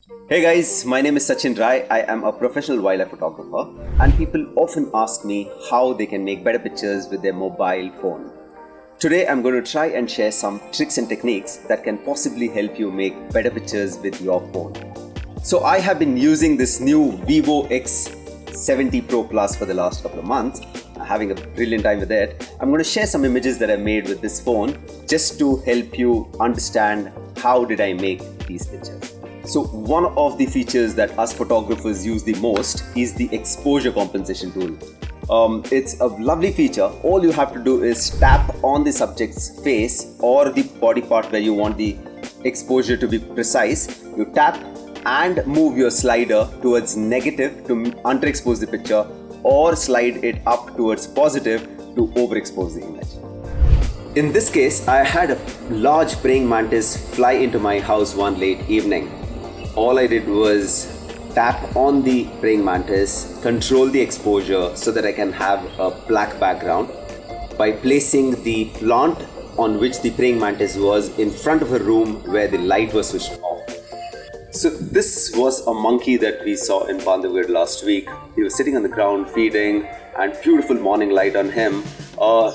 Hey guys, my name is Sachin Rai. I am a professional wildlife photographer, and people often ask me how they can make better pictures with their mobile phone. Today I'm going to try and share some tricks and techniques that can possibly help you make better pictures with your phone. So I have been using this new Vivo X70 Pro Plus for the last couple of months, having a brilliant time with it. I'm going to share some images that I made with this phone just to help you understand how did I make these pictures. So one of the features that us photographers use the most is the exposure compensation tool. It's a lovely feature. All you have to do is tap on the subject's face or the body part where you want the exposure to be precise. You tap and move your slider towards negative to underexpose the picture, or slide it up towards positive to overexpose the image. In this case, I had a large praying mantis fly into my house one late evening. All I did was tap on the praying mantis, control the exposure so that I can have a black background by placing the plant on which the praying mantis was in front of a room where the light was switched off. So this was a monkey that we saw in Bandhavgarh last week. He was sitting on the ground feeding and beautiful morning light on him.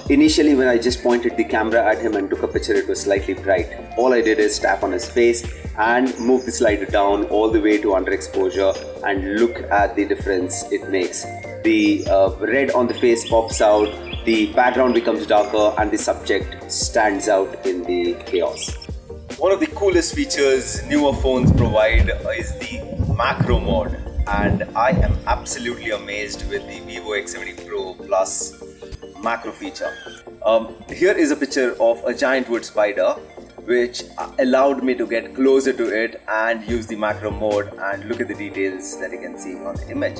Initially when I just pointed the camera at him and took a picture, it was slightly bright. All I did is tap on his face and move the slider down all the way to underexposure and look at the difference it makes. The red on the face pops out, the background becomes darker, and the subject stands out in the chaos. One of the coolest features newer phones provide is the macro mode, and I am absolutely amazed with the Vivo X70 Pro Plus macro feature. Here is a picture of a giant wood spider, which allowed me to get closer to it and use the macro mode and look at the details that you can see on the image.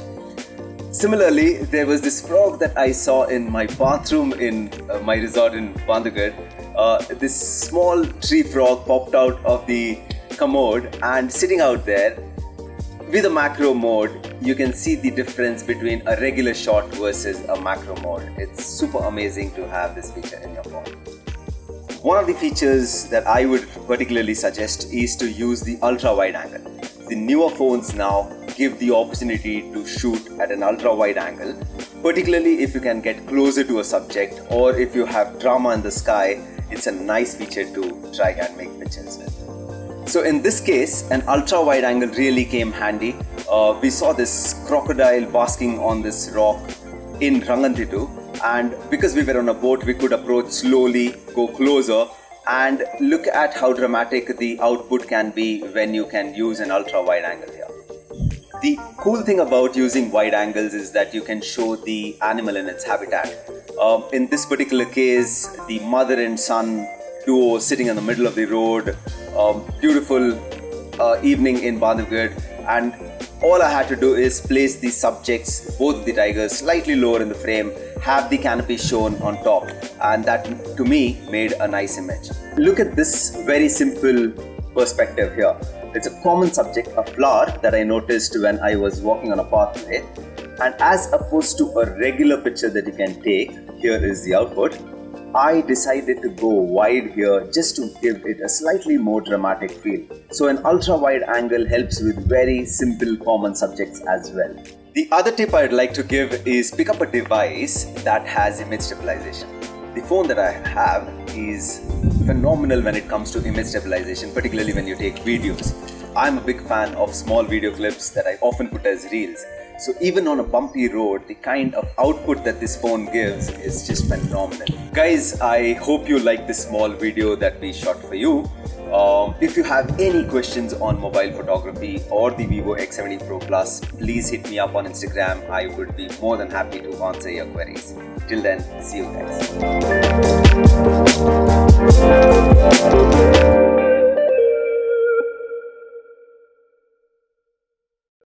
Similarly, there was this frog that I saw in my bathroom in my resort in Bandhavgarh. This small tree frog popped out of the commode, and sitting out there with a macro mode, you can see the difference between a regular shot versus a macro mode. It's super amazing to have this feature in your phone. One of the features that I would particularly suggest is to use the ultra wide angle. The newer phones now give the opportunity to shoot at an ultra wide angle, particularly if you can get closer to a subject or if you have drama in the sky. It's a nice feature to try and make pictures with. So in this case, an ultra wide angle really came handy. We saw this crocodile basking on this rock in Ranganthittu, and because we were on a boat, we could approach slowly, go closer, and look at how dramatic the output can be when you can use an ultra wide angle here. The cool thing about using wide angles is that you can show the animal in its habitat. In this particular case, the mother and son duo sitting in the middle of the road, beautiful evening in Bandhavgarh, and all I had to do is place the subjects, both the tigers, slightly lower in the frame, have the canopy shown on top, and that to me made a nice image. Look at this very simple perspective here. It's a common subject, a flower, that I noticed when I was walking on a pathway, and as opposed to a regular picture that you can take, here is the output. I decided to go wide here just to give it a slightly more dramatic feel. So an ultra wide angle helps with very simple common subjects as well. The other tip I'd like to give is pick up a device that has image stabilization. The phone that I have is phenomenal when it comes to image stabilization, particularly when you take videos. I'm a big fan of small video clips that I often put as reels. So even on a bumpy road, the kind of output that this phone gives is just phenomenal. Guys, I hope you liked this small video that we shot for you. If you have any questions on mobile photography or the Vivo X70 Pro Plus, please hit me up on Instagram. I would be more than happy to answer your queries. Till then, see you guys.